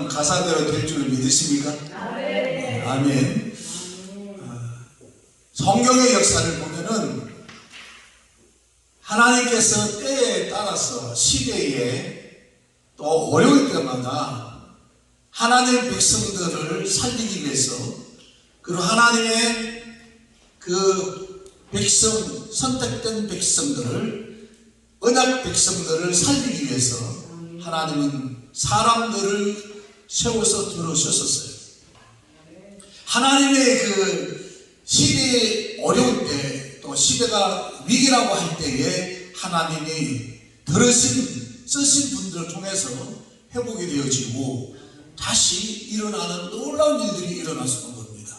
가사대로 될 줄 믿으십니까? 네. 아멘. 성경의 역사를 보면은 하나님께서 때에 따라서 시대에 또 어려울 때마다 하나님의 백성들을 살리기 위해서, 그리고 하나님의 그 백성, 선택된 백성들을, 언약 백성들을 살리기 위해서 하나님은 사람들을 세워서 들어오셨었어요. 하나님의 그 시대에 어려울 때, 또 시대가 위기라고 할 때에 하나님이 쓰신 분들을 통해서 회복이 되어지고 다시 일어나는 놀라운 일들이 일어났었던 겁니다.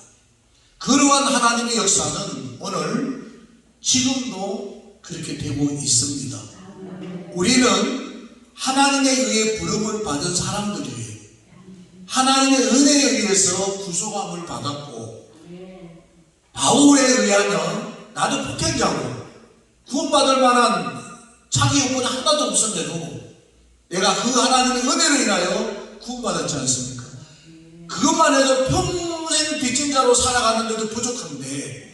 그러한 하나님의 역사는 오늘 지금도 그렇게 되고 있습니다. 우리는 하나님에 의해 부름을 받은 사람들이에요. 하나님의 은혜에 의해서 구속함을 받았고, 바울에 의하면 나도 폭행자고 구원받을 만한 자기 요건 하나도 없었는데도 내가 그 하나님의 은혜를 인하여 구원받았지 않습니까? 그것만 해도 평생 빚진 자로 살아가는데도 부족한데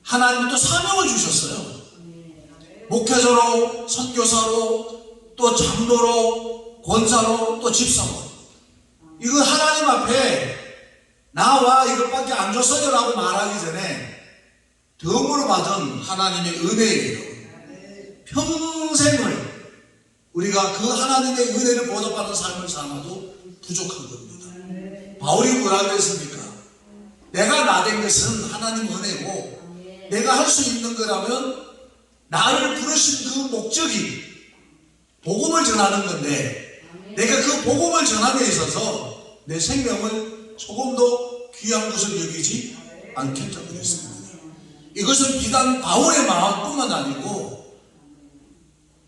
하나님은 또 사명을 주셨어요. 목회자로, 선교사로, 또 장로로, 권사로, 또 집사로. 이거 하나님 앞에 나와 이것밖에 안 줬어요 라고 말하기 전에 덤으로 받은 하나님의 은혜예요. 평생을 우리가 그 하나님의 은혜를 보답하는 삶을 살아도 부족한 겁니다. 바울이 뭐라 그랬습니까? 내가 나 된 것은 하나님 은혜고, 내가 할 수 있는 거라면 나를 부르신 그 목적이 복음을 전하는 건데, 내가 그 복음을 전함에 있어서 내 생명을 조금도 귀한 것을 여기지 않겠다고 그랬습니다. 이것은 비단 바울의 마음뿐만 아니고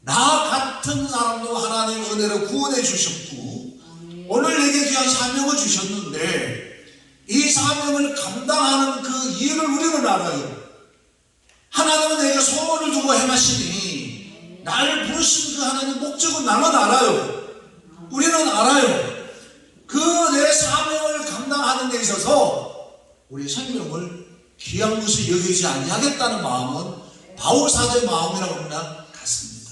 나 같은 사람도 하나님의 은혜로 구원해 주셨고 오늘 내게 귀한 사명을 주셨는데 이 사명을 감당하는 그 이유를 우리는 알아요. 하나님은 내게 소원을 두고 행하시니 나를 부르신 그 하나님의 목적은 나는 알아요. 우리는 알아요. 그 내 사명을 감당하는 데 있어서 우리 생명을 귀한 것을 여기지 아니하겠다는 마음은 바울 사도의 마음이라고 합니다. 같습니다.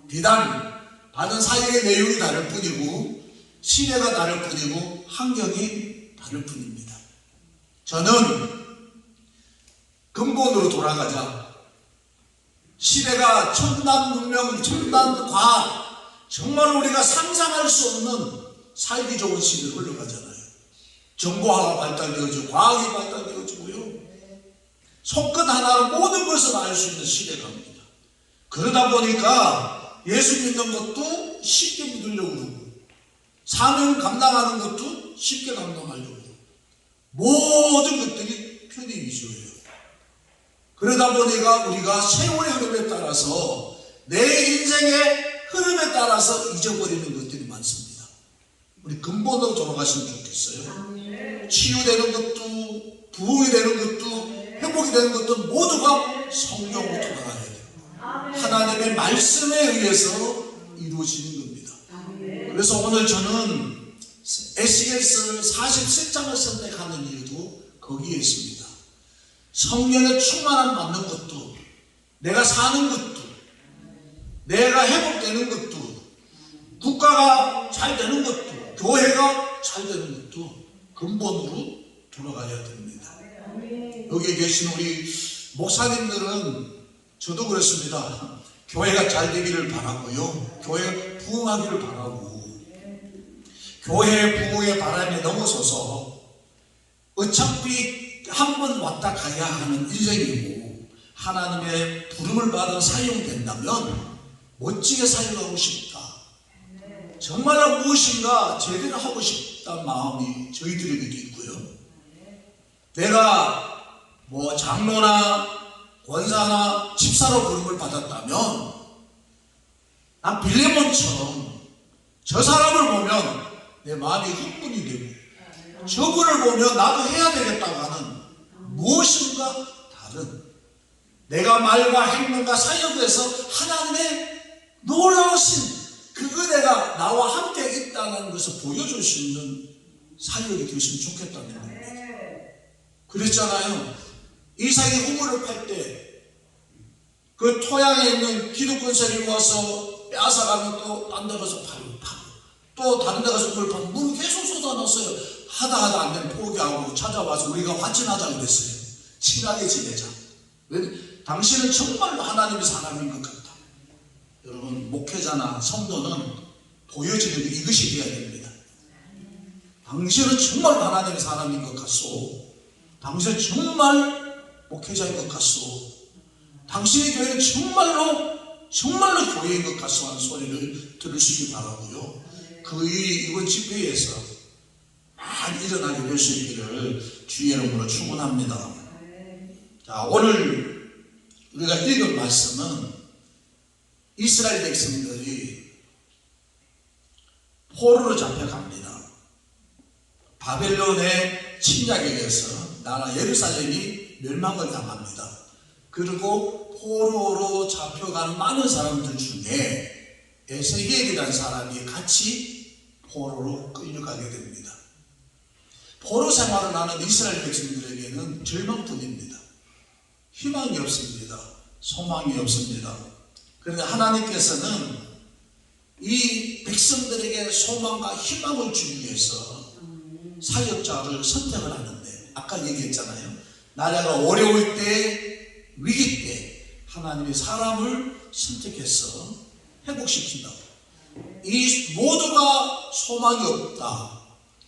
비단 받은 사역의 내용이 다를 뿐이고 시대가 다를 뿐이고 환경이 다를 뿐입니다. 저는 근본으로 돌아가자. 시대가 첨단 문명, 첨단 과학, 정말 우리가 상상할 수 없는 살기 좋은 시대로 흘러가잖아요. 정보화가 발달되어지고 과학이 발달되어지고요. 손끝 하나로 모든 것을 알 수 있는 시대가 옵니다. 그러다 보니까 예수 믿는 것도 쉽게 믿으려고 그러고 사명 감당하는 것도 쉽게 감당하려고 그러고 모든 것들이 편의 위주예요. 그러다 보니까 우리가 세월의 흐름에 따라서 내 인생의 흐름에 따라서 잊어버리는 것들이 많습니다. 우리 근본으로 돌아가시면 좋겠어요. 치유되는 것도, 부흥이 되는 것도, 회복이 되는 것도 모두가 성령으로 돌아가야 돼요. 하나님의 말씀에 의해서 이루어지는 겁니다. 그래서 오늘 저는 에스겔서 43장을 선택하는 이유도 거기에 있습니다. 성령의 충만함 받는 것도, 내가 사는 것도, 내가 회복되는 것도, 국가가 잘 되는 것도, 교회가 잘 되는 것도 근본으로 돌아가야 됩니다. 여기 계신 우리 목사님들은 저도 그렇습니다. 교회가 잘 되기를 바라고요. 교회가 부흥하기를 바라고, 교회의 부흥의 바람에 넘어서서 어차피 한 번 왔다 가야 하는 인생이고 하나님의 부름을 받아 사용된다면 멋지게 사용하고 싶다. 정말로 무엇인가 제대로 하고 싶다는 마음이 저희들에게 있고요. 내가 뭐 장로나 권사나 집사로 부름을 받았다면 난 빌레몬처럼 저 사람을 보면 내 마음이 흥분이 되고 저분을 보면 나도 해야 되겠다고 하는 무엇인가 다른 내가 말과 행동과 사역에서 하나님의 놀라우신 그 은혜가 나와 함께 있다는 것을 보여줄 수 있는 사역이 되었으면 좋겠다는 겁니다. 그랬잖아요. 이삭이 우물을 팔 때 그 토양에 있는 기득권세를 모아서 빼앗아가면 또 딴 데 가서 파고 또 다른 데 가서 물 파고 물 계속 쏟아놨어요. 하다 안 되면 포기하고 찾아와서 우리가 화친하자 그랬어요. 친하게 지내자. 당신은 정말로 하나님의 사람인 것 같다. 여러분, 목회자나 성도는 보여지는 게 이것이 되어야 됩니다. 당신은 정말 하나님의 사람인 것 같소. 당신은 정말 목회자인 것 같소. 당신의 교회는 정말로 교회인 것 같소 하는 소리를 들으시기 바라고요. 그 일이 이번 집회에서 많이 일어나게 될 수 있기를 주의 이름으로 축원합니다. 자, 오늘 우리가 읽은 말씀은 이스라엘 백성들이 포로로 잡혀갑니다. 바벨론의 침략에 의해서 나라 예루살렘이 멸망을 당합니다. 그리고 포로로 잡혀가는 많은 사람들 중에 에스겔이라는 사람이 같이 포로로 끌려가게 됩니다. 포로 생활을 하는 이스라엘 백성들에게는 절망뿐입니다. 희망이 없습니다. 소망이 없습니다. 그런데 하나님께서는 이 백성들에게 소망과 희망을 주기 위해서 사역자를 선택을 하는데, 아까 얘기했잖아요. 나라가 어려울 때, 위기 때 하나님의 사람을 선택해서 회복시킨다고. 이 모두가 소망이 없다,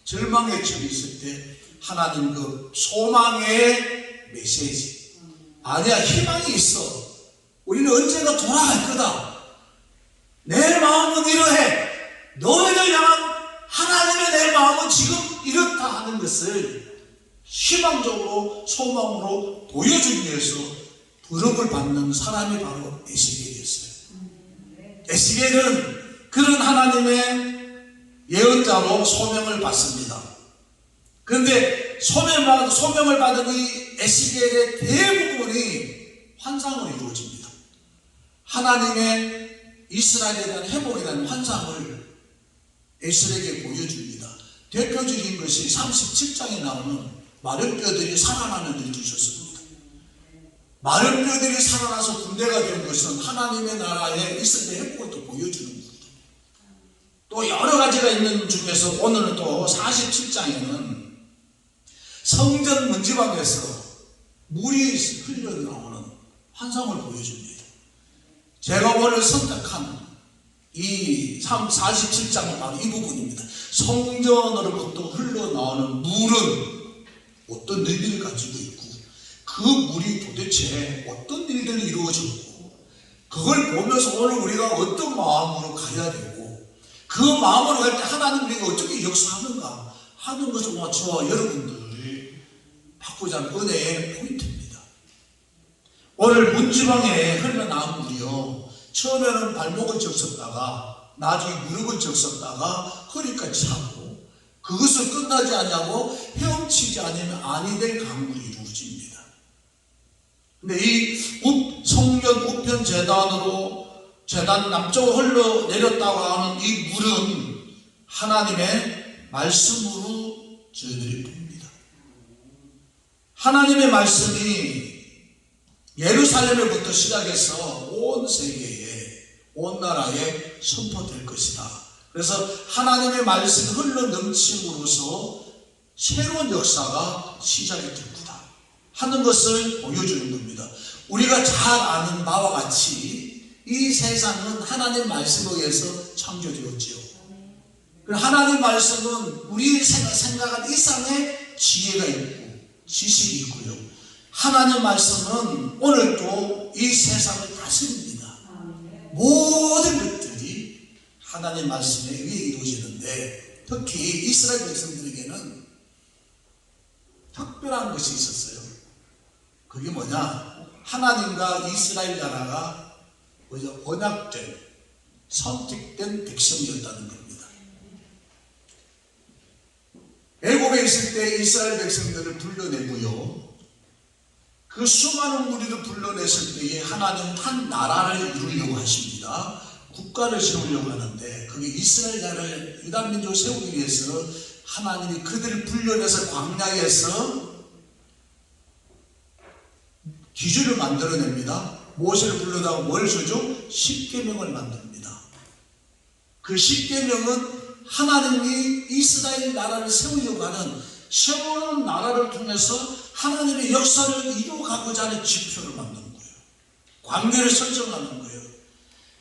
절망에 처해 있을 때 하나님 그 소망의 메시지, 아니야, 희망이 있어, 우리는 언젠가 돌아갈 거다, 내 마음은 이러해, 너희를 향한 하나님의 내 마음은 지금 이렇다 하는 것을 희망적으로 소망으로 보여주기 위해서 부름을 받는 사람이 바로 에스겔이었어요. 에스겔은 그런 하나님의 예언자로 소명을 받습니다. 그런데 소명을 받은 이 에스겔의 대부분이 환상으로 이루어집니다. 하나님의 이스라엘에 대한 회복에 대한 환상을 에스겔에게 보여줍니다. 대표적인 것이 37장에 나오는 마른 뼈들이 살아나는 일을 주셨습니다. 마른 뼈들이 살아나서 군대가 된 것은 하나님의 나라에 이스라엘의 회복을 또 보여주는 겁니다. 또 여러 가지가 있는 중에서 오늘은 또 47장에는 성전 문지방에서 물이 흘러나오는 환상을 보여줍니다. 제가 오늘 선택한 이 47장은 바로 이 부분입니다. 성전으로부터 흘러나오는 물은 어떤 의미를 가지고 있고, 그 물이 도대체 어떤 일들이 이루어졌고, 그걸 보면서 오늘 우리가 어떤 마음으로 가야 되고, 그 마음으로 갈 때 하나님 우리가 어떻게 역사하는가 하는 것을 저와 여러분들이 받고자 하는 은혜의 포인트입니다. 오늘 문지방에 흘러나온 물이요, 처음에는 발목을 적셨다가 나중에 무릎을 적셨다가 허리까지 차고, 그것을 끝나지 않냐고 헤엄치지 않으면 아니 될 강물이 이루어집니다. 근데 이 성전 우편 재단 남쪽으로 흘러내렸다고 하는 이 물은 하나님의 말씀으로 저희들이 봅니다. 하나님의 말씀이 예루살렘에부터 시작해서 온 세계에, 온 나라에 선포될 것이다. 그래서 하나님의 말씀이 흘러 넘침으로써 새로운 역사가 시작이 됩니다 하는 것을 보여주는 겁니다. 우리가 잘 아는 바와 같이 이 세상은 하나님 말씀에 의해서 창조되었지요. 하나님 말씀은 우리 생각한 이상의 지혜가 있고 지식이 있고요. 하나님 말씀은 오늘도 이 세상을 다스립니다. 모든 것들이 하나님 말씀에 의해 이루어지는데, 특히 이스라엘 백성들에게는 특별한 것이 있었어요. 그게 뭐냐? 하나님과 이스라엘 나라가 언약된, 선택된 백성이었다는 겁니다. 애굽에 있을 때 이스라엘 백성들을 불러내고요, 그 수많은 무리를 불러냈을 때에 하나님은 한 나라를 이루려고 하십니다. 국가를 세우려고 하는데 그게 이스라엘 나라를 유다 민족을 세우기 위해서 하나님이 그들을 불러내서 광야에서 기준을 만들어냅니다. 모세를 불러다가 뭘 주죠? 십계명을 만듭니다. 그 십계명은 하나님이 이스라엘 나라를 세우려고 하는 세우는 나라를 통해서 하나님의 역사를 이루어가고자 하는 지표를 만드는 거예요. 관계를 설정하는 거예요.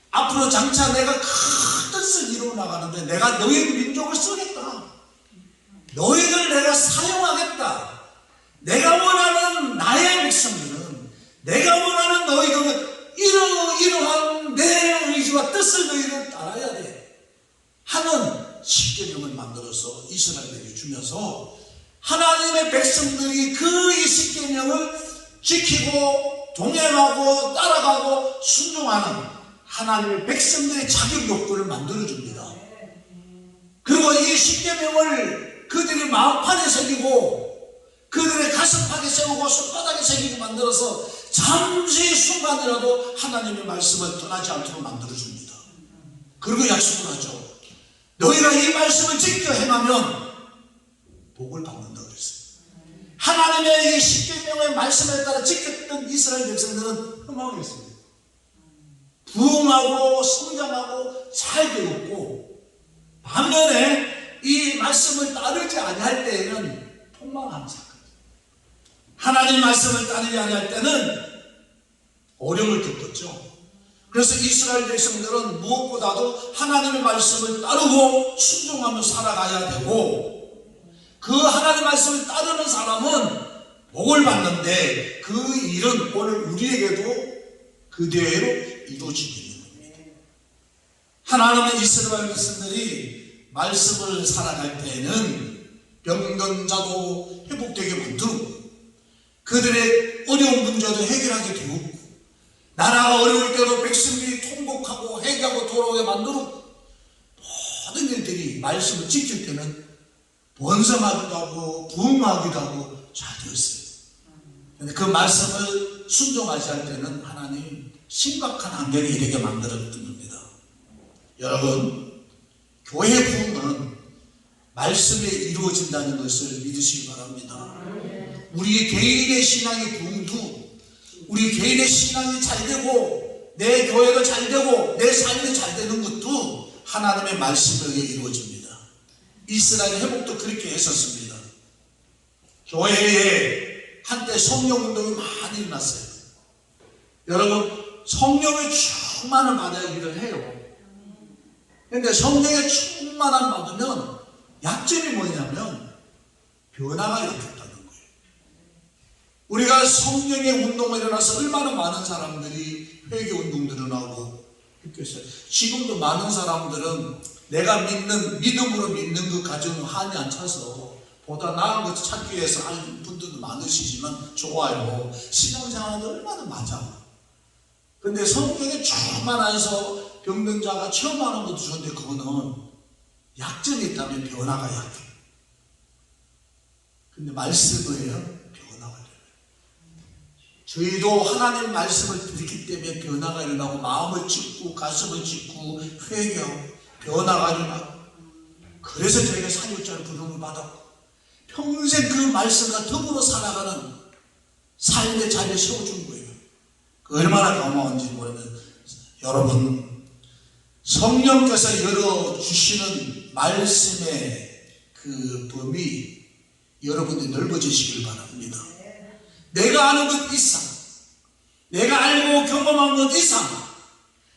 앞으로 장차 내가 큰 뜻을 이루어 나가는데 내가 너희 민족을 쓰겠다. 너희들 내가 사용하겠다. 내가 원하는 나의 백성들은, 내가 원하는 너희들은 이러한 내 의지와 뜻을 너희들 따라야 돼 하는 십계명을 만들어서 이스라엘에게 주면서 하나님의 백성들이 그 이 십계명을 지키고 동행하고 따라가고 순종하는 하나님의 백성들의 자격 요건을 만들어줍니다. 그리고 이 십계명을 그들의 마음판에 새기고 그들의 가슴팍에 세우고 손바닥에 새기고 만들어서 잠시 순간이라도 하나님의 말씀을 떠나지 않도록 만들어줍니다. 그리고 약속을 하죠. 너희가 이 말씀을 지켜 행하면 복을 받는다고 그랬어요. 하나님의 이 십계명의 말씀에 따라 지켰던 이스라엘 백성들은 흥망했습니다. 부흥하고 성장하고 잘 되었고, 반면에 이 말씀을 따르지 아니할 때에는 폭망하는 사건. 하나님 말씀을 따르지 아니할 때는 어려움을 겪었죠. 그래서 이스라엘 백성들은 무엇보다도 하나님의 말씀을 따르고 순종하며 살아가야 되고, 그 하나님 말씀을 따르는 사람은 복을 받는데 그 일은 오늘 우리에게도 그대로 이루어지게 있는 겁니다. 하나님은 이스라엘 백성들이 말씀을 살아갈 때에는 병든 자도 회복되게 만들고 그들의 어려운 문제도 해결하게 되었고 나라가 어려울 때도 백성들이 통곡하고 회개하고 돌아오게 만들고 모든 일들이 말씀을 지킬 때는 번성하기도 하고 부흥하기도 하고 잘 되었어요. 그런데 그 말씀을 순종하지 않을 때는 하나님 심각한 한계를 이르게 만들었던 겁니다. 여러분, 교회 부흥은 말씀에 이루어진다는 것을 믿으시기 바랍니다. 우리 개인의 신앙의 부흥도 우리 개인의 신앙이 잘 되고 내 교회가 잘 되고 내 삶이 잘 되는 것도 하나님의 말씀에 의해 이루어집니다. 이스라엘 회복도 그렇게 했었습니다. 교회에 한때 성령운동이 많이 일어났어요. 여러분, 성령의 충만을 받아야 일을 해요. 그런데 성령의 충만함 받으면 약점이 뭐냐면 변화가 일어났다는 거예요. 우리가 성령의 운동이 일어나서 얼마나 많은 사람들이 회개운동도 일어나고 했겠어요. 지금도 많은 사람들은 내가 믿음으로 믿는 것 가지고는 한이 안 차서 보다 나은 것을 찾기 위해서 하는 분들도 많으시지만 좋아요. 신앙생활도 얼마나 맞아. 근데 성경에 충만해서 병든 자가 체험하는 것도 좋은데 그거는 약점이 있다면 변화가 약해. 근데 말씀이에요. 변화가 일어나요. 저희도 하나님 말씀을 듣기 때문에 변화가 일어나고 마음을 찢고 가슴을 찢고 회개하고 변화가 일어나고 그래서 저희가 사역자를 부름을 받았고 평생 그 말씀과 더불어 살아가는 삶의 자리에 세워준 거예요. 그 얼마나 고마운지 모르면 여러분 성령께서 열어주시는 말씀의 그 범위 여러분이 넓어지시길 바랍니다. 내가 아는 것 이상 내가 알고 경험한 것 이상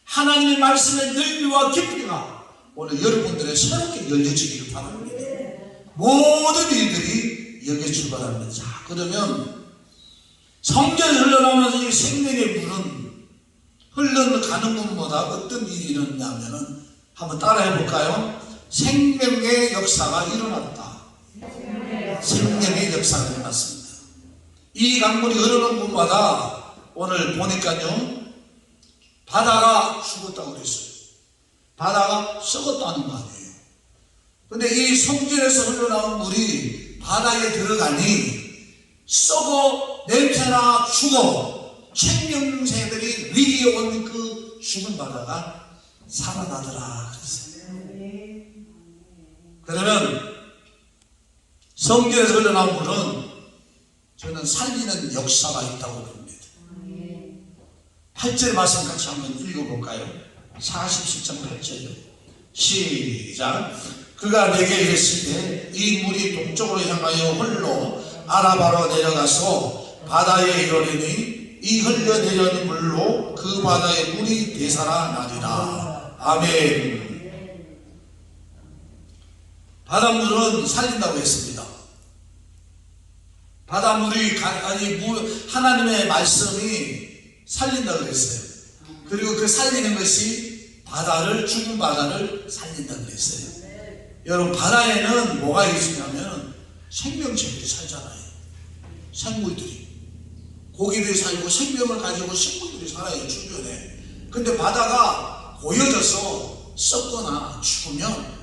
하나님의 말씀의 넓이와 깊이가 오늘 여러분들의 새롭게 열려지기를 바랍니다. 모든 일들이 여기에 출발합니다. 자, 그러면 성전이 흘러나오면서 이 생명의 물은 흘러가는 것보다 어떤 일이 일어났냐면은 한번 따라해 볼까요? 생명의 역사가 일어났다. 생명의 역사가 일어났습니다. 이 강물이 흐르는 곳마다 오늘 보니까요 바다가 죽었다고 그랬어요. 바다가 썩었다는 거 아니에요. 근데 이 성전에서 흘러나온 물이 바다에 들어가니 썩어 냄새나 죽어 생명새들이 위기에 온 그 죽은 바다가 살아나더라 그랬어요. 그러면 성경에서 흘러나온 물은 저는 살리는 역사가 있다고 봅니다. 8절 말씀 같이 한번 읽어볼까요? 47.8절이요. 시작. 그가 내게 이르시되 이 물이 동쪽으로 향하여 홀로 아라바로 내려가서 바다에 이르리니 이 흘려내려는 물로 그 바다의 물이 되살아나리라. 아멘. 바닷물은 살린다고 했습니다. 바닷물이 하나님의 말씀이 살린다고 그랬어요. 그리고 그 살리는 것이 죽은 바다를 살린다고 그랬어요. 여러분, 바다에는 뭐가 있으냐면 생명체들이 살잖아요. 생물들이, 고기들이 살고 생명을 가지고 식물들이 살아요, 주변에. 근데 바다가 고여져서 썩거나 죽으면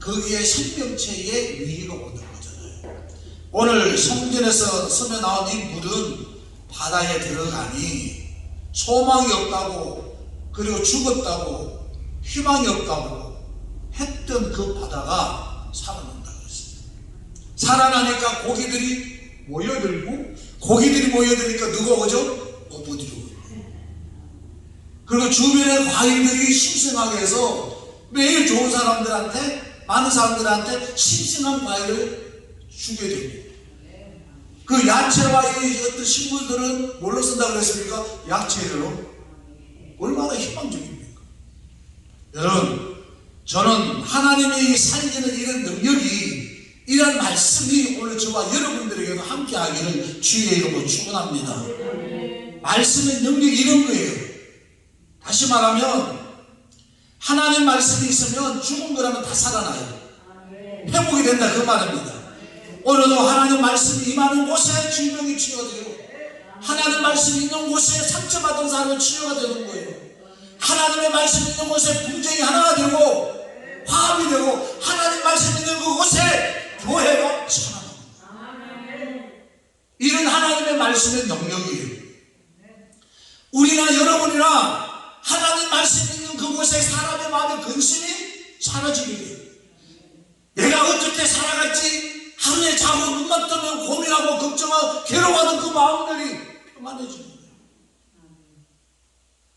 거기에 생명체의 위기가 오는 거잖아요. 오늘 성전에서 스며 나온 이 물은 바다에 들어가니 소망이 없다고, 그리고 죽었다고, 희망이 없다고 했던 그 바다가 살아난다고 했습니다. 살아나니까 고기들이 모여들니까 누가 오죠? 어부들이 오죠. 그리고 주변의 과일들이 신성하게 해서 매일 좋은 사람들한테, 많은 사람들한테 신성한 과일을 주게 됩니다. 그 야채와 이 어떤 식물들은 뭘로 쓴다고 그랬습니까? 야채로. 얼마나 희망적입니까? 여러분, 저는 하나님이 살리는 이런 능력이, 이런 말씀이 오늘 저와 여러분들에게도 함께 하기를 주의 이름으로 축원합니다. 말씀의 능력이 이런 거예요. 다시 말하면 하나님 말씀이 있으면 죽은 거라면 다 살아나요. 회복이 된다, 그 말입니다. 오늘도 하나님 말씀이 임하는 곳에 질병이 치유가 되고, 하나님 말씀이 있는 곳에 상처받은 사람은 치유가 되는 거예요. 하나님의 말씀이 있는 곳에 분쟁이 하나가 되고 화합이 되고, 하나님 말씀이 있는 그곳에 교회가 살아납니다. 이런 하나님의 말씀의 능력이에요. 우리나 여러분이나 하나님 말씀이 있는 그곳에 사람의 마음의 근심이 사라지게 돼요. 내가 어떻게 살아갈지 하루에 자고 눈만 뜨면 고민하고 걱정하고 괴로워하는 그 마음들이 평안해지는 거예요.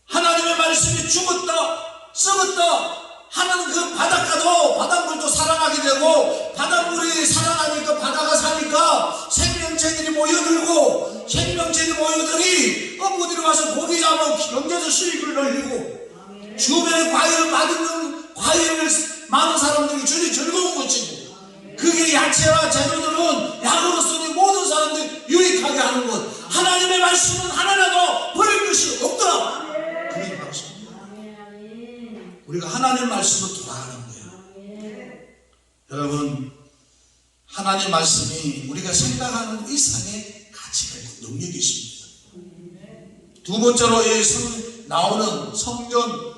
하나님의 말씀이 죽었다, 썩었다 하는 그 바닷물도 살아나게 되고, 바닷물이 살아나니까 바다가 사니까 생명체들이 모여들고, 생명체들이 모여들이 어부들이 와서 고기 잡아 경제적 수익을 늘리고, 주변에 과일을 맛있는 과일을 많은 사람들이 주니 즐거운 것이고, 그게 야채와 재료들은 약으로 쓰니 모든 사람들이 유익하게 하는 것. 하나님의 말씀은 하나라도 버릴 것이 없더라. 그게 말씀입니다. 우리가 하나님의 말씀을 돌아가는 거예요. 여러분, 하나님의 말씀이 우리가 생각하는 이상의 가치가 있고 능력이 있습니다. 두 번째로 나오는 성전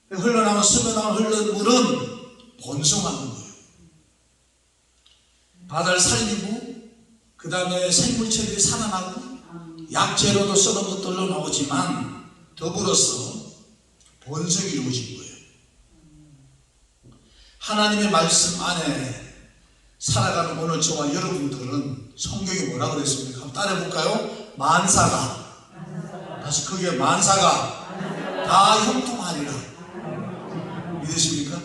흘러나오는 스며나오는 흐르는 물은 번성하는 거예요. 바다를 살리고, 그 다음에 생물체들이 살아나고, 약재로도 썩은 것들로 나오지만 더불어서 번성이 이루어진 거예요. 하나님의 말씀 안에 살아가는 오늘 저와 여러분들은 성경이 뭐라고 그랬습니까? 한번 따라해볼까요? 만사가, 다시 크게 만사가 다 형통하리라. 믿으십니까?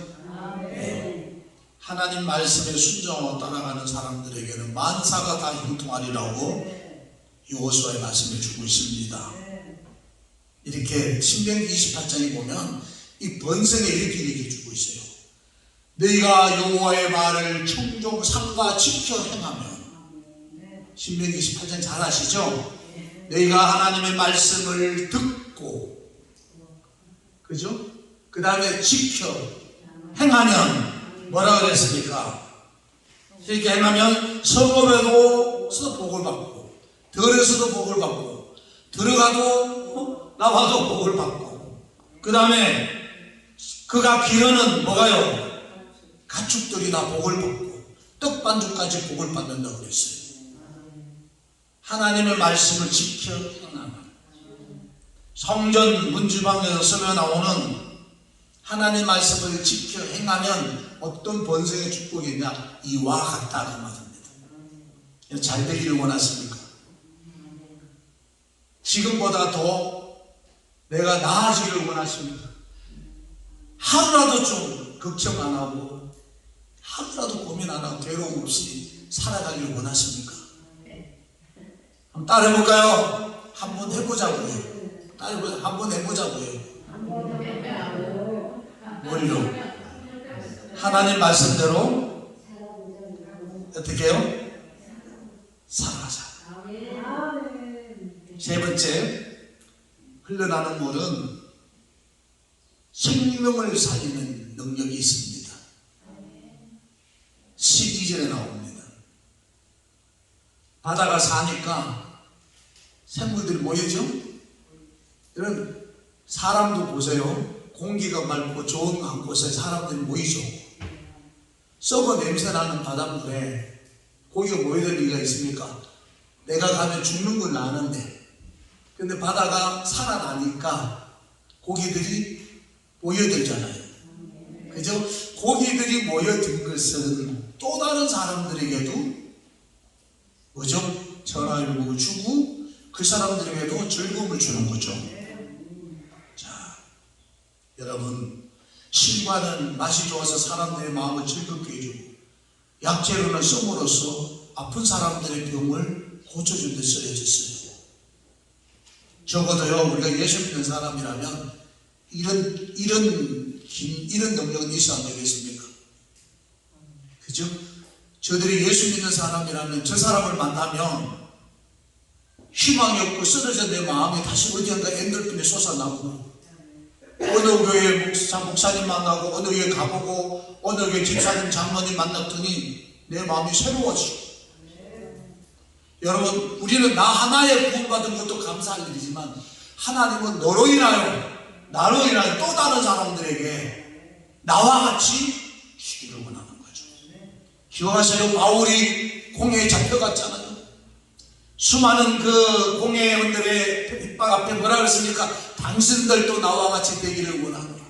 네. 하나님 말씀에 순종하고 따라가는 사람들에게는 만사가 다 형통하리라고 여호수아의 말씀을 주고 있습니다. 이렇게 신명기 28장에 보면 이 번성에 이렇게 얘기해 주고 있어요. 너희가 여호와의 말을 청종 삼가 지켜 행하면, 신명기 28장 잘 아시죠? 너희가 하나님의 말씀을 듣고, 그죠? 그 다음에 지켜 행하면 뭐라고 그랬습니까? 이렇게 행하면 성읍에도 복을 받고, 들에서도 복을 받고, 들어가도 나와도 복을 받고, 그 다음에 그가 기르는 뭐가요? 가축들이 다 복을 받고 떡반죽까지 복을 받는다고 그랬어요. 하나님의 말씀을 지켜 행하는, 성전 문지방에서 쓰며 나오는 하나님 말씀을 지켜 행하면 어떤 번성의 축복이 있냐? 이와 같다 그 말입니다. 잘 되기를 원하십니까? 지금보다 더 내가 나아지기를 원하십니까? 하루라도 좀 걱정 안 하고 하루라도 고민 안 하고 괴로움 없이 살아가기를 원하십니까? 한번 따라해볼까요? 한번 해보자고요. 따라해보자. 한번 해보자고요. 뭘요? 하나님 말씀대로 어떻게 해요? 살아가자. 세 번째, 흘러나는 물은 생명을 살리는 능력이 있습니다. 12절에 나옵니다. 바다가 사니까 생물들이 모이죠? 이런 사람도 보세요. 공기가 맑고 좋은 한 곳에 사람들이 모이죠. 썩어 냄새나는 바닷물에 고기가 모여들 리가 있습니까? 내가 가면 죽는 걸 아는데, 근데 바다가 살아나니까 고기들이 모여들잖아요. 그죠? 고기들이 모여든 것은 또 다른 사람들에게도 뭐죠? 전화를 주고 그 사람들에게도 즐거움을 주는 거죠. 자, 여러분, 신과는 맛이 좋아서 사람들의 마음을 즐겁게 해주고 약재로는 썸으로써 아픈 사람들의 병을 고쳐준 데 쓰여졌어요. 적어도요, 우리가 예수 믿는 사람이라면 이런 능력은 있어야 안 되겠습니까? 그죠? 저들이 예수 믿는 사람이라면 저 사람을 만나면 희망이 없고 쓰러져 내 마음이 다시 어디한가 엔돌핀이 솟아나고, 어느 교회 목사님 만나고 어느 교회 가보고 어느 교회 집사님 장로님 만났더니 내 마음이 새로워지고. 여러분, 우리는 나 하나에 구원받은 것도 감사할 일이지만 하나님은 너로 인하여 나로 인하여 또 다른 사람들에게 나와 같이 주기를 원하는 거죠. 기억하세요? 바울이 공회에 잡혀갔잖아요. 수많은 그 공회원들의 핍박 앞에 뭐라 그랬습니까? 당신들도 나와 같이 되기를 원하노라.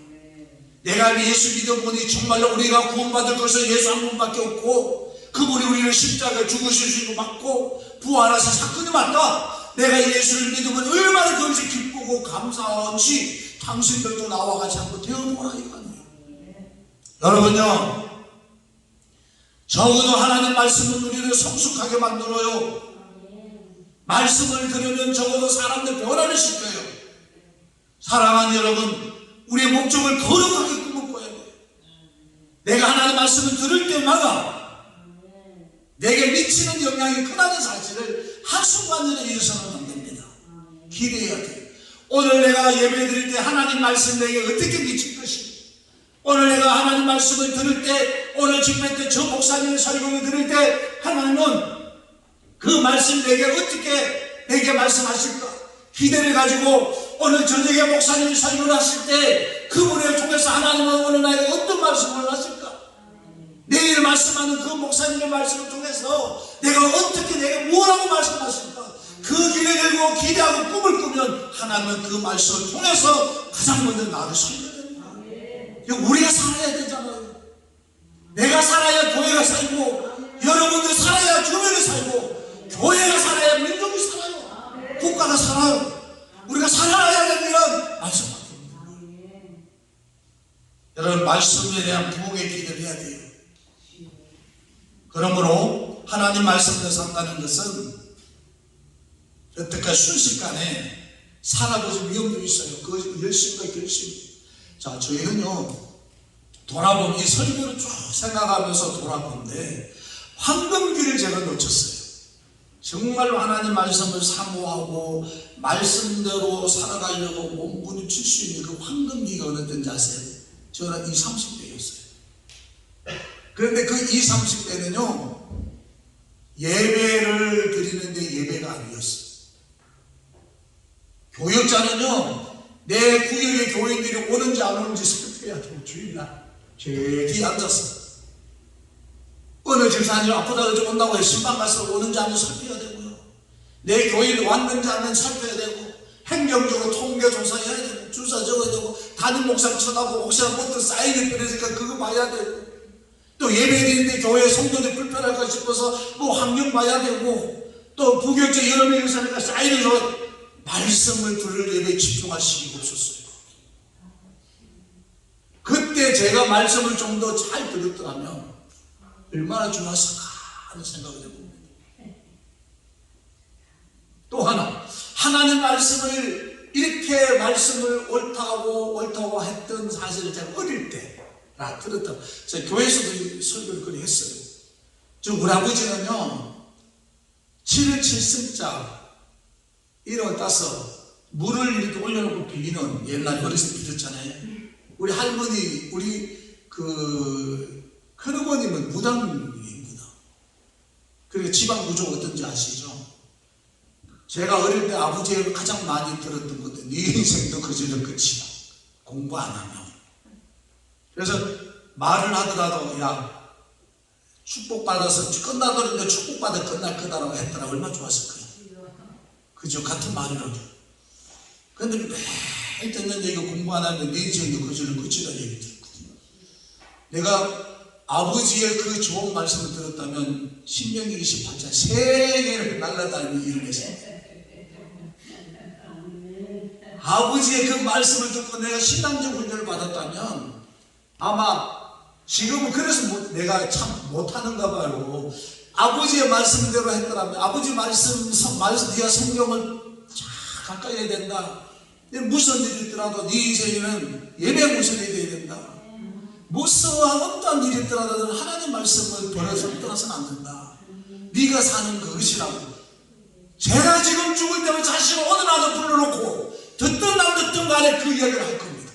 내가 예수 믿어보니 정말로 우리가 구원받을 것은 예수 한 분밖에 없고, 그분이 우리를 십자가에 죽으시고 맞고 부활하신 사건이 맞다. 내가 예수를 믿으면 얼마나 그것이 기쁘고 감사한지 당신들도 나와 같이 한번 되어보라 이거예요. 여러분요, 적어도 하나님 말씀은 우리를 성숙하게 만들어요. 말씀을 들으면 적어도 사람들 변화를 시켜요. 사랑하는 여러분, 우리의 목적을 거룩하게 꾸며야 돼요. 내가 하나님 말씀을 들을 때마다 내게 미치는 영향이 크다는 사실을 한순간에 잊어서는 안 됩니다. 기대해야 돼요. 오늘 내가 예배 드릴 때 하나님 말씀 내게 어떻게 미칠 것인가, 오늘 내가 하나님 말씀을 들을 때, 오늘 집회 때 저 목사님의 설교를 들을 때 하나님은 그 말씀 내게 말씀하실까 기대를 가지고, 오늘 저녁에 목사님이 설교를 하실 때 그분을 통해서 하나님은 오늘 나에게 어떤 말씀을 하실까, 내일 말씀하는 그 목사님의 말씀을 통해서 내가 어떻게 내게 뭐라고 말씀하실까, 그 길을 들고 기대하고 꿈을 꾸면 하나님은 그 말씀을 통해서 가장 먼저 나를 살려야 됩니다. 우리가 살아야 되잖아요. 내가 살아야 교회가 살고, 여러분들 살아야 주변이 살고, 교회가 살아야 민족이 살아요. 국가가 살아요. 우리가 살아야 되면 말씀입니다. 여러분, 말씀에 대한 부흥의 기도를 해야 돼요. 그러므로 하나님 말씀대로 산다는 것은 여태까지 순식간에 살아보실 위험도 있어요. 그 열심과 결심. 자, 저희는요, 돌아보면 이 설교를 쭉 생각하면서 돌아보는데 황금기를 제가 놓쳤어요. 정말로 하나님 말씀을 사모하고 말씀대로 살아가려고 몸부림칠 수 있는 그 황금기가 어땠는지 아세요? 저는 20, 30대였어요. 그런데 그 20, 30대는요, 예배를 드리는데 예배가 아니었어요. 교역자는요, 내 구역의 교인들이 오는지 안 오는지 살펴야 돼요. 주일날 제 뒤에 앉았어. 어느 집사님 아프다고 좀 온다고 해 신방 가서 오는지 안 오는지 살펴야 되고요. 내 교인이 왔는지 안 왔는지 살펴야 되고, 행정적으로 통계 조사해야 되고 주사 적어야 되고 담임 목사 쳐다보고 혹시나 뭐또 사인이 빼내니까 그거 봐야 되고 또 예배드리는데 교회 성도들 불편할까 싶어서 뭐 환경 봐야 되고 또 부교육자 여러 명이 사니까 사인을 줘 말씀을 들을 예배에 집중할 시기가 없었어요. 그때 제가 말씀을 좀 더 잘 들었더라면 얼마나 좋았을까 하는 생각을 해봅니다. 또 하나 하나님 말씀을 이렇게 말씀을 옳다고 했던 사실을 제가 어릴 때나 들었다. 제가 교회에서도 설교를 그리 했어요. 우리 아버지는요 7일 7승자 이름을 따서 물을 이렇게 올려놓고 비비는 옛날에 어렸을 때 비렸잖아요. 우리 할머니 우리 큰어머님은 무당입니다. 그리고 지방 구조가 어떤지 아시죠? 제가 어릴 때 아버지가 가장 많이 들었던 것도 네 인생도 그저저 끝이야. 공부 안 하면. 그래서 말을 하더라도 야 축복받아서 끝나더라도 축복받아 끝날 거다라고 했더라. 얼마나 좋았을 거야. 그죠? 같은 말이라고. 근데 매일 듣는 얘기가 공부 안 하면 네 인생도 그저저 끝이다 얘기 들었거든요. 내가 아버지의 그 좋은 말씀을 들었다면 신명기 28장 세계를 날아다니는 일을 했습니다. 아버지의 그 말씀을 듣고 내가 신앙적 훈련을 받았다면 아마 지금은 그래서 내가 참 못하는가 봐요. 아버지의 말씀대로 했더라면 아버지 말씀 네가 성경을 잘 가까이 해야 된다. 무슨 일이 있더라도 네 인생에는 예배 무슨 일이 돼야 된다. 무서워한 어떤 일이 있더라도 하나님 말씀을 떠나서는 안 된다. 네가 사는 그것이라고. 제가 지금 죽을 때면 자신을 어느 나도 불러놓고 듣든 안 듣든 간에 그 이야기를 할 겁니다.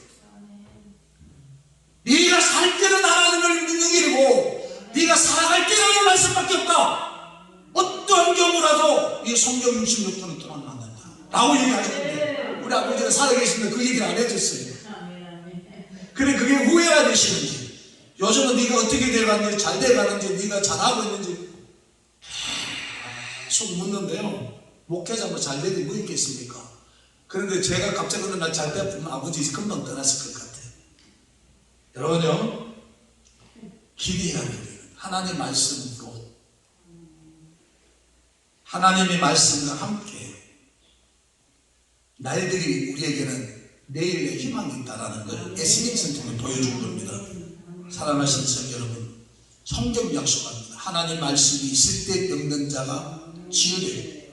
네가 살 때는 하나님을 믿는 일이고 네가 살아갈 때는 말씀밖에 없다. 어떤 경우라도 이 성경 66편은 떠나면 안 된다 라고 얘기하셨는데 우리 아버지가 살아계신데 그 얘기를 안 해줬어요. 그래 그게 후회가 되시는지 요즘은 네가 어떻게 돼가는지 잘 돼가는지 네가 잘하고 있는지 계속 묻는데요. 목회자 뭐 잘 되지 뭐 있겠습니까? 그런데 제가 갑자기 어느 날 잘 때 보면 아버지 금방 떠났을 것 같아요. 여러분요 기대해야 돼요. 하나님 말씀으로 하나님의 말씀과 함께 날들이 우리에게는 내일의 희망이 있다는 걸 에스겔서를 통해 보여준 겁니다. 사랑하시는 성도 여러분, 성경 약속합니다. 하나님 말씀이 있을 때 병든 자가 치유되고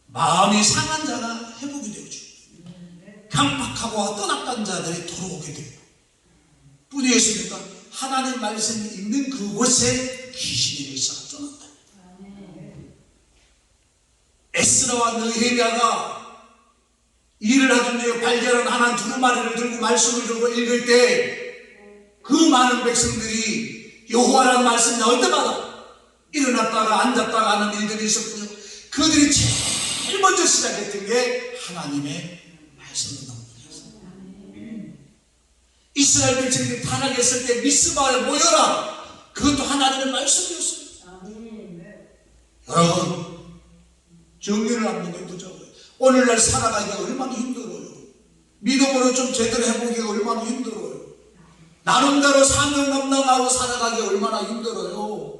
마음이 상한 자가 회복이 되고 강팍하고 떠났던 자들이 돌아오게 되고 뿐이었습니까? 하나님 말씀이 있는 그곳에 귀신의 역사가 떠난다. 에스라와 느헤미야가 일을 하던 중에 발견한 하나 두루마리를 들고 말씀을 들고 읽을 때 그 많은 백성들이 여호와라는 말씀이 나올 때마다 일어났다가 앉았다가 하는 일들이 있었군요. 그들이 제일 먼저 시작했던 게 하나님의 말씀을 나옵니다. 이스라엘 백성들이 타락했을 때 미스바에 모여라. 그것도 하나님의 말씀이었어요. 여러분 정리를 한번 해보자고요. 오늘날 살아가기가 얼마나 힘들어요. 믿음으로 좀 제대로 해보기가 얼마나 힘들어요. 나름대로 사명 감당하고 살아가기가 얼마나 힘들어요.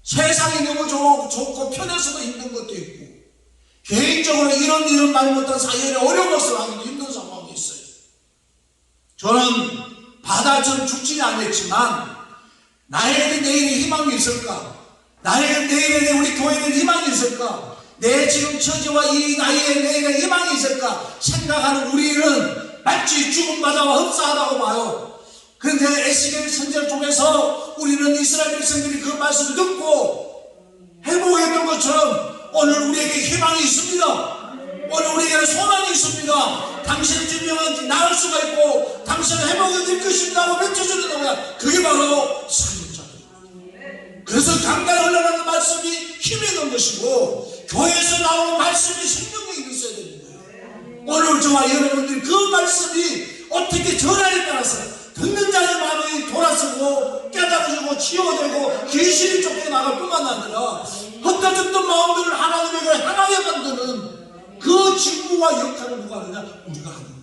세상이 너무 좋고 편해서도 힘든 것도 있고 개인적으로 이런 말 못한 사연에 어려워서 하기도 힘든 상황이 있어요. 저는 바다처럼 죽지는 않았지만 나에게 내일의 희망이 있을까? 나에게 내일에 우리 교회에 희망이 있을까? 내 지금 처지와 이 나이에 내일에 희망이 있을까? 생각하는 우리는 마치 죽은 바다와 흡사하다고 봐요. 그런데 에스겔 선지자를 통해서 우리는 이스라엘 백성들이 그 말씀을 듣고 회복했던 것처럼 오늘 우리에게 희망이 있습니다. 오늘 우리에게 소망이 있습니다. 당신의 질병은 나을 수가 있고 당신은 회복이 될 것입니다 하고 외쳐주는 거야. 그게 바로 사역자예요. 그래서 강단에 흘러가는 말씀이 힘이 있는 것이고 교회에서 나오는 말씀이 생명력이 있어야 되는 거예요. 오늘 저와 여러분들이 그 말씀이 어떻게 전하에 따라서 듣는 자의 마음이 돌아서고 깨달아지고 치유되고 귀신이 쫓겨나갈 뿐만 아니라 헛되었던 마음들을 하나님에게 향하게 만드는 그 그 직무와 역할을 누가 하느냐? 우리가 하는 거예요.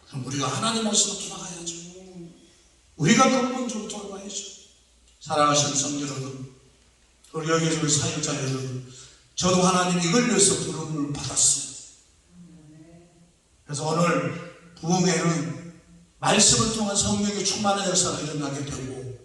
그럼 우리가 하나님 말씀으로 돌아가야죠. 우리가 근본적으로 돌아가야죠. 사랑하시는 성도 여러분, 우리 여기 우리 사역자 여러분, 저도 하나님 이걸 위해서 부름을 받았어요. 그래서 오늘 부흥회는 말씀을 통한 성령의 충만한 역사가 일어나게 되고,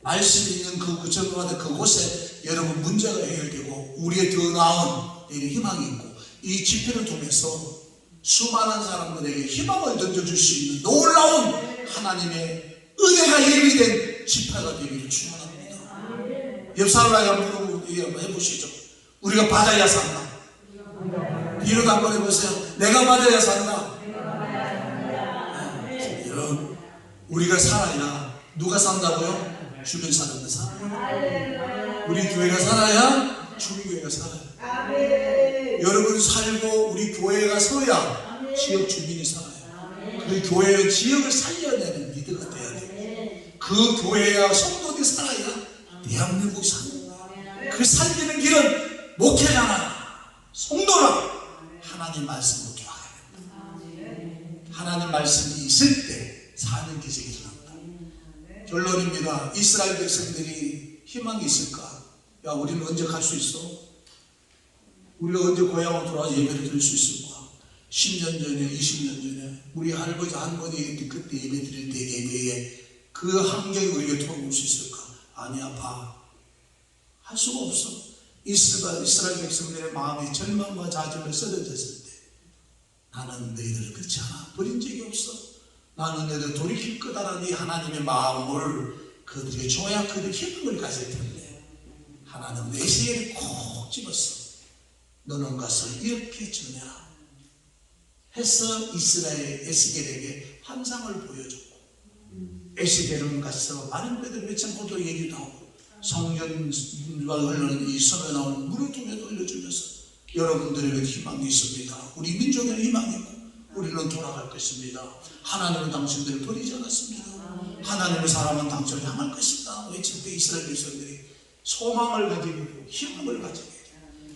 말씀이 있는 그곳에 여러분 문제가 해결되고, 우리의 더 나은 내일의 희망이 있고, 이 집회를 통해서 수많은 사람들에게 희망을 던져줄 수 있는 놀라운 하나님의 은혜가 예비된 집회가 되기를 축원합니다. 옆 사람에게 한번 해보시죠. 우리가 받아야 산다. 뒤로도 한번 해보세요. 내가 받아야 산다. 여러분, 우리가 살아야 누가 산다고요? 주변 사람들 살아요. 우리 교회가 살아야 주변 교회가 살아요. 여러분 살고 우리 교회가 서야 지역 주민이 살아요. 그 교회의 지역을 살려내는 리더가 돼야 돼요. 그 교회와 성도들이 살아야 대한민국이 사는 거예요. 그 살리는 길은 목회자나 성도나 하나님 말씀으로 돌아가야 됩니다. 하나님 말씀이 있을 때 사는 기적이 일어납니다. 결론입니다. 이스라엘 백성들이 희망이 있을까? 야, 우리는 언제 갈 수 있어? 우리가 언제 고향으로 돌아와서 예배를 드릴 수 있을까? 10년 전에, 20년 전에 우리 할아버지 할머니 그때 예배 드릴 때 예배에 그 환경이 우리가 돌아올 수 있을까? 아니야, 봐. 할 수가 없어. 이스라엘 백성들의 마음이 절망과 좌절을 쓰러졌을 때, 나는 너희들을 그렇지 않아 버린 적이 없어. 나는 너희들 돌이킬 거다라는 이 하나님의 마음을 그들에게 줘야 그들 희망을 가질 텐데, 하나님 에스겔을 콕 집었어. 너는 가서 이렇게 전해라 해서 에스겔에게 환상을 보여줬고, 에스겔은 가서 많은 배들 외창고도 얘기도 하고, 성전과 흘러는 이 섬에 나오는 물을 통해 올려주면서 여러분들에게 희망이 있습니다. 우리 민족에는 희망이 있고 우리는 돌아갈 것입니다. 하나님은 당신들을 버리지 않았습니다. 하나님의 사람은 당신을 향할 것입니다. 외칠 때 이스라엘 백성들이 소망을 가지고 희망을 가지고,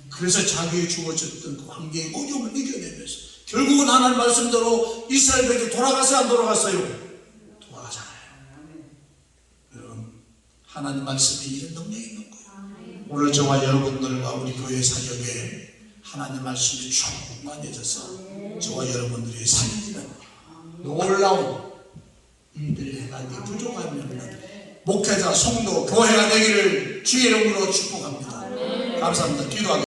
그래서 자기의 주어졌던 그 환경의 어려움을 이겨내면서 결국은 하나님 말씀대로 이스라엘 백성이 돌아가서 안 돌아갔어요? 돌아가잖아요. 여러분, 하나님 말씀에 이런 능력이 있는 거예요. 오늘 저와 여러분들과 우리 교회 사역에 하나님 말씀이 충만해져서 저와 여러분들이 살리는 놀라운 일들을 행하기 부족하면 목회자, 성도, 교회가 되기를 주의 이름으로 축복합니다. 감사합니다. 기도하겠습니다.